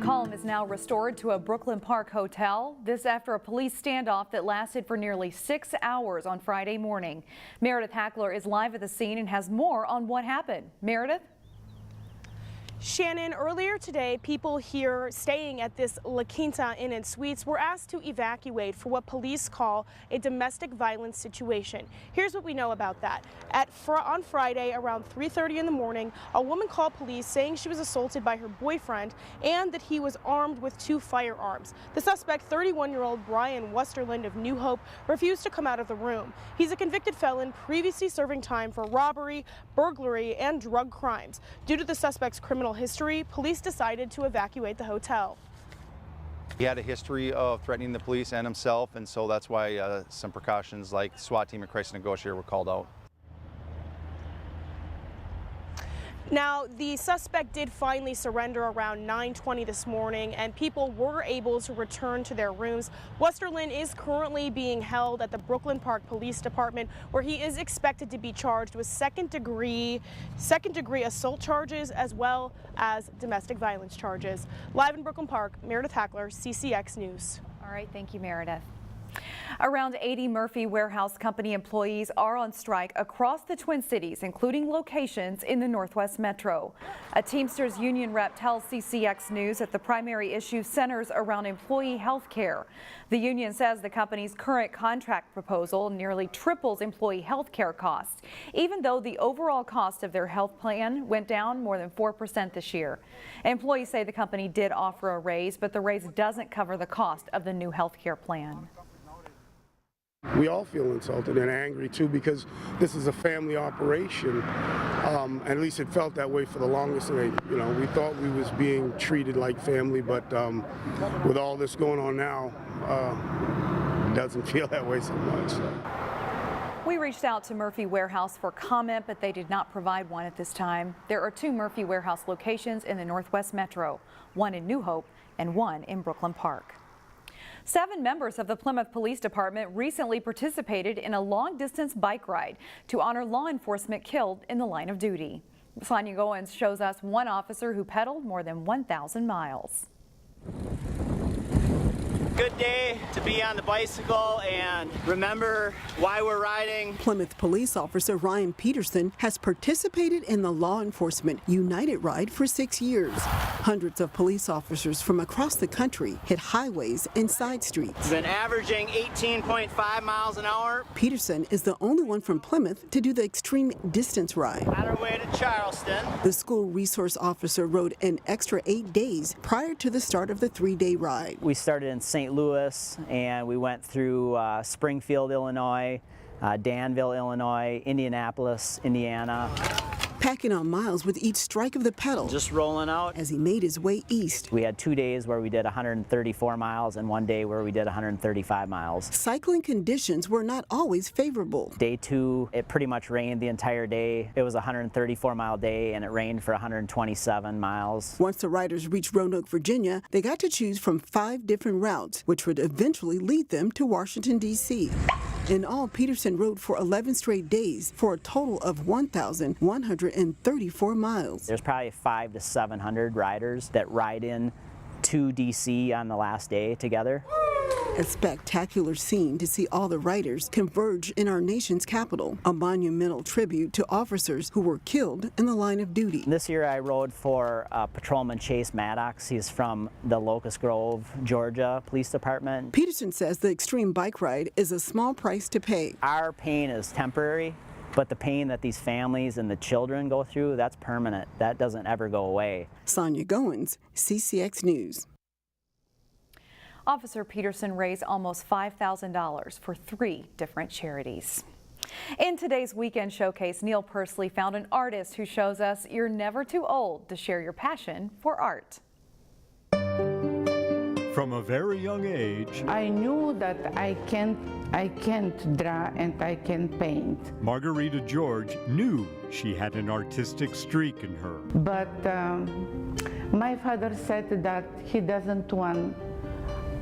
Calm is now restored to a Brooklyn Park hotel. This after a police standoff that lasted for nearly 6 hours on Friday morning. Meredith Hackler is live at the scene and has more on what happened. Meredith? Shannon, earlier today, people here staying at this La Quinta Inn and Suites were asked to evacuate for what police call a domestic violence situation. Here's what we know about that. On Friday, around 3:30 in the morning, a woman called police saying she was assaulted by her boyfriend and that he was armed with 2 firearms. The suspect, 31-year-old Brian Westerland of New Hope, refused to come out of the room. He's a convicted felon, previously serving time for robbery, burglary, and drug crimes. Due to the suspect's criminal history, police decided to evacuate the hotel. He had a history of threatening the police and himself, and so that's why some precautions like SWAT team and crisis negotiator were called out. Now, the suspect did finally surrender around 9:20 this morning, and people were able to return to their rooms. Westerland is currently being held at the Brooklyn Park Police Department, where he is expected to be charged with second degree assault charges as well as domestic violence charges. Live in Brooklyn Park, Meredith Hackler, CCX News. All right, thank you, Meredith. Around 80 Murphy Warehouse Company employees are on strike across the Twin Cities, including locations in the Northwest Metro. A Teamsters union rep tells CCX News that the primary issue centers around employee health care. The union says the company's current contract proposal nearly triples employee health care costs, even though the overall cost of their health plan went down more than 4% this year. Employees say the company did offer a raise, but the raise doesn't cover the cost of the new health care plan. We all feel insulted and angry too, because this is a family operation. At least it felt that way for the longest. And we thought we was being treated like family, but with all this going on now, it doesn't feel that way so much. We reached out to Murphy Warehouse for comment, but they did not provide one at this time. There are 2 Murphy Warehouse locations in the Northwest Metro, one in New Hope and one in Brooklyn Park. 7 members of the Plymouth Police Department recently participated in a long-distance bike ride to honor law enforcement killed in the line of duty. Sonia Goins shows us one officer who pedaled more than 1,000 miles. Good day to be on the bicycle and remember why we're riding. Plymouth police officer Ryan Peterson has participated in the Law Enforcement United Ride for 6 years. Hundreds of police officers from across the country hit highways and side streets. We've been averaging 18.5 miles an hour. Peterson is the only one from Plymouth to do the extreme distance ride. On our way to Charleston. The school resource officer rode an extra 8 days prior to the start of the 3-day ride. We started in St. Louis and we went through Springfield, Illinois, Danville, Illinois, Indianapolis, Indiana. Packing on miles with each strike of the pedal. Just rolling out. As he made his way east. We had 2 days where we did 134 miles and 1 day where we did 135 miles. Cycling conditions were not always favorable. Day 2, it pretty much rained the entire day. It was a 134-mile day and it rained for 127 miles. Once the riders reached Roanoke, Virginia, they got to choose from 5 different routes, which would eventually lead them to Washington, D.C. In all, Peterson rode for 11 straight days for a total of 1,134 miles. There's probably 500 to 700 riders that ride in to D.C. on the last day together. A spectacular scene to see all the riders converge in our nation's capital, a monumental tribute to officers who were killed in the line of duty. This year I rode for Patrolman Chase Maddox. He's from the Locust Grove, Georgia Police Department. Peterson says the extreme bike ride is a small price to pay. Our pain is temporary, but the pain that these families and the children go through, that's permanent. That doesn't ever go away. Sonia Goins, CCX News. Officer Peterson raised almost $5,000 for 3 different charities. In today's weekend showcase, Neil Persley found an artist who shows us you're never too old to share your passion for art. From a very young age, I knew that I can't draw and I can paint. Margarita George knew she had an artistic streak in her. But my father said that he doesn't want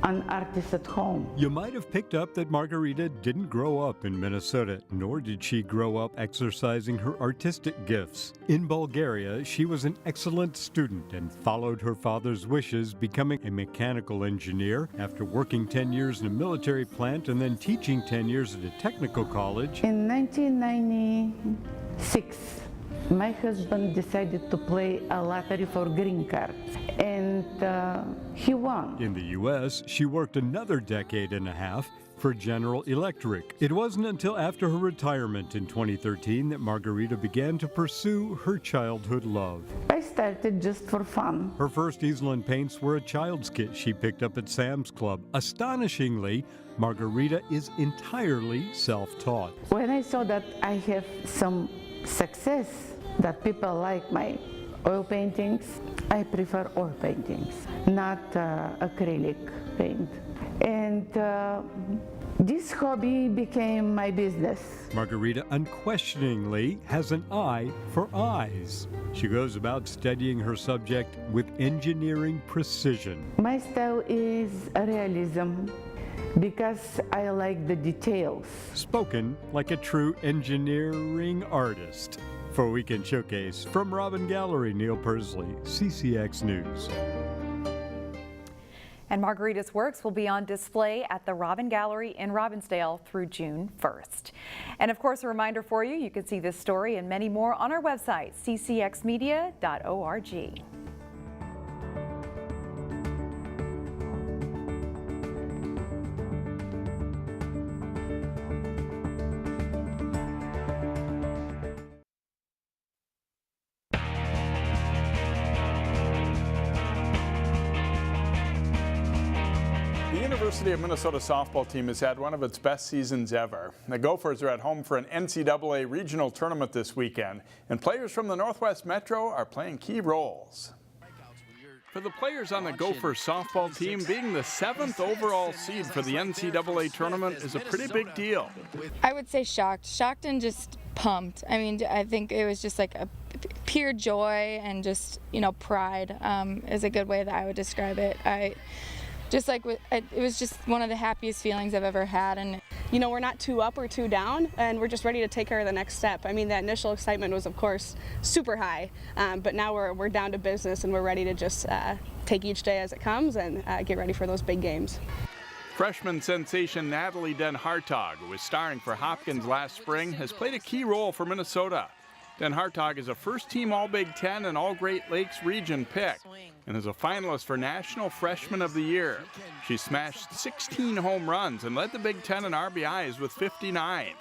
an artist at home. You might have picked up that Margarita didn't grow up in Minnesota, nor did she grow up exercising her artistic gifts. In Bulgaria, she was an excellent student and followed her father's wishes, becoming a mechanical engineer. After working 10 years in a military plant and then teaching 10 years at a technical college. In 1996, my husband decided to play a lottery for green card, and he won. In the U.S., she worked another decade and a half for General Electric. It wasn't until after her retirement in 2013 that Margarita began to pursue her childhood love. I started just for fun. Her first easel and paints were a child's kit she picked up at Sam's Club. Astonishingly, Margarita is entirely self-taught. When I saw that I have some success, that people like my oil paintings, I prefer oil paintings, not acrylic paint. And this hobby became my business. Margarita unquestioningly has an eye for eyes. She goes about studying her subject with engineering precision. My style is realism because I like the details. Spoken like a true engineering artist. For Weekend Showcase, from Robin Gallery, Neil Persley, CCX News. And Margarita's works will be on display at the Robin Gallery in Robbinsdale through June 1st. And of course, a reminder for you, you can see this story and many more on our website, ccxmedia.org. The University of Minnesota softball team has had one of its best seasons ever. The Gophers are at home for an NCAA regional tournament this weekend, and players from the Northwest Metro are playing key roles. For the players on the Gopher softball team, being the 7th overall seed for the NCAA tournament is a pretty big deal. I would say shocked and just pumped. I mean, I think it was just like a pure joy and just, pride is a good way that I would describe it. It was just one of the happiest feelings I've ever had. And we're not too up or too down, and we're just ready to take care of the next step. I mean, that initial excitement was, of course, super high, but now we're down to business and we're ready to just take each day as it comes and get ready for those big games. Freshman sensation Natalie Den Hartog, who was starring for Hopkins last spring, has played a key role for Minnesota. Den Hartog is a first-team All-Big Ten and All-Great Lakes region pick and is a finalist for National Freshman of the Year. She smashed 16 home runs and led the Big Ten in RBIs with 59.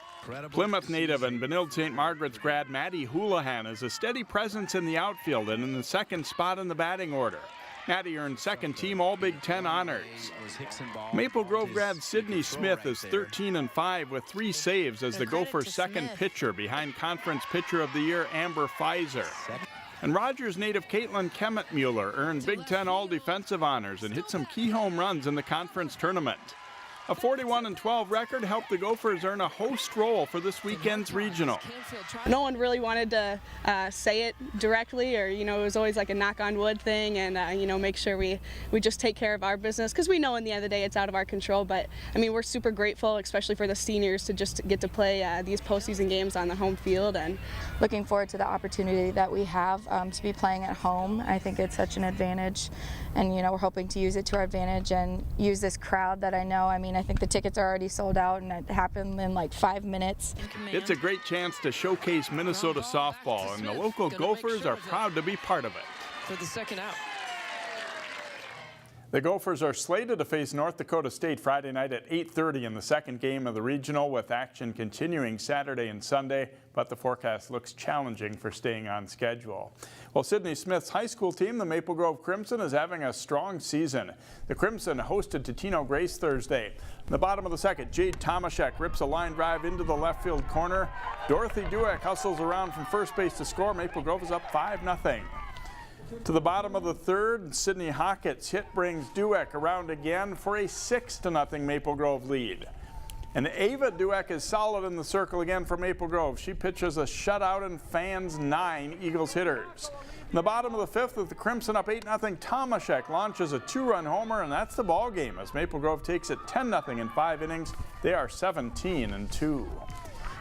Plymouth native and Benilde St. Margaret's grad Maddie Houlihan is a steady presence in the outfield and in the second spot in the batting order. Maddie earned second-team All-Big Ten honors. Maple Grove grad Sydney Smith is 13-5 with 3 saves as the Gophers' second pitcher behind Conference Pitcher of the Year Amber Pfizer. And Rogers native Caitlin Kemet-Mueller earned Big Ten All-Defensive honors and hit some key home runs in the conference tournament. A 41-12 record helped the Gophers earn a host role for this weekend's regional. No one really wanted to say it directly, or it was always like a knock on wood thing, and make sure we just take care of our business, because we know in the end of the day it's out of our control. But I mean, we're super grateful, especially for the seniors, to just get to play these postseason games on the home field, and looking forward to the opportunity that we have to be playing at home. I think it's such an advantage, and we're hoping to use it to our advantage and use this crowd that I know. I think the tickets are already sold out, and it happened in like 5 minutes. It's a great chance to showcase Minnesota softball, and the local Gophers are proud to be part of it. For the second out. The Gophers are slated to face North Dakota State Friday night at 8:30 in the second game of the regional, with action continuing Saturday and Sunday, but the forecast looks challenging for staying on schedule. Well, Sydney Smith's high school team, the Maple Grove Crimson, is having a strong season. The Crimson hosted Totino Grace Thursday. In the bottom of the second, Jade Tomaszek rips a line drive into the left field corner. Dorothy Dueck hustles around from first base to score. Maple Grove is up 5-0. To the bottom of the third, Sydney Hockett's hit brings Dueck around again for a 6-0 Maple Grove lead. And Ava Dueck is solid in the circle again for Maple Grove. She pitches a shutout and fans 9 Eagles hitters. In the bottom of the 5th, with the Crimson up 8-0, Tomaszek launches a 2-run homer, and that's the ball game as Maple Grove takes it 10-0 in 5 innings. They are 17-2.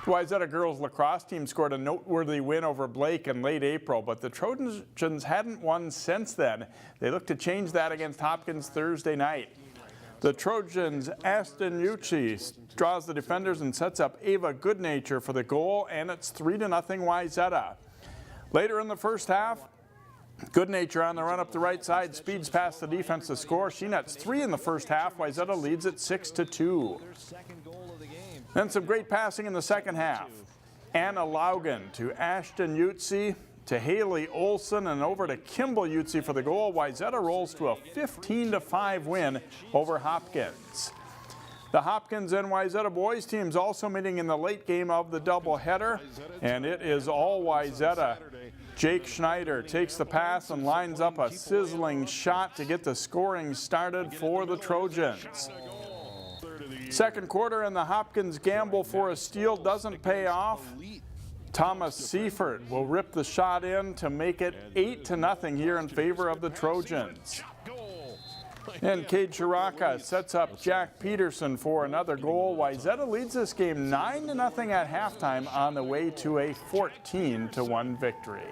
The Wayzata girls lacrosse team scored a noteworthy win over Blake in late April, but the Trojans hadn't won since then. They look to change that against Hopkins Thursday night. The Trojans' Ashton Yuchi draws the defenders and sets up Ava Goodnature for the goal, and it's 3-0 Wayzata. Later in the first half, Goodnature on the run up the right side speeds past the defense to score. She nets 3 in the first half. Wayzata leads it 6-2. Then some great passing in the second half. Anna Laugen to Ashton Yuchi, to Haley Olson, and over to Kimball Yuchi for the goal. Wayzata rolls to a 15-5 win over Hopkins. The Hopkins and Wayzata boys teams also meeting in the late game of the doubleheader, and it is all Wayzata. Jake Schneider takes the pass and lines up a sizzling shot to get the scoring started for the Trojans. Second quarter, and the Hopkins gamble for a steal doesn't pay off. Thomas Seifert will rip the shot in to make it 8-0 here in favor of the Trojans. And Cade Chiraka sets up Jack Peterson for another goal. Wayzata leads this game 9-0 at halftime on the way to a 14-1 victory.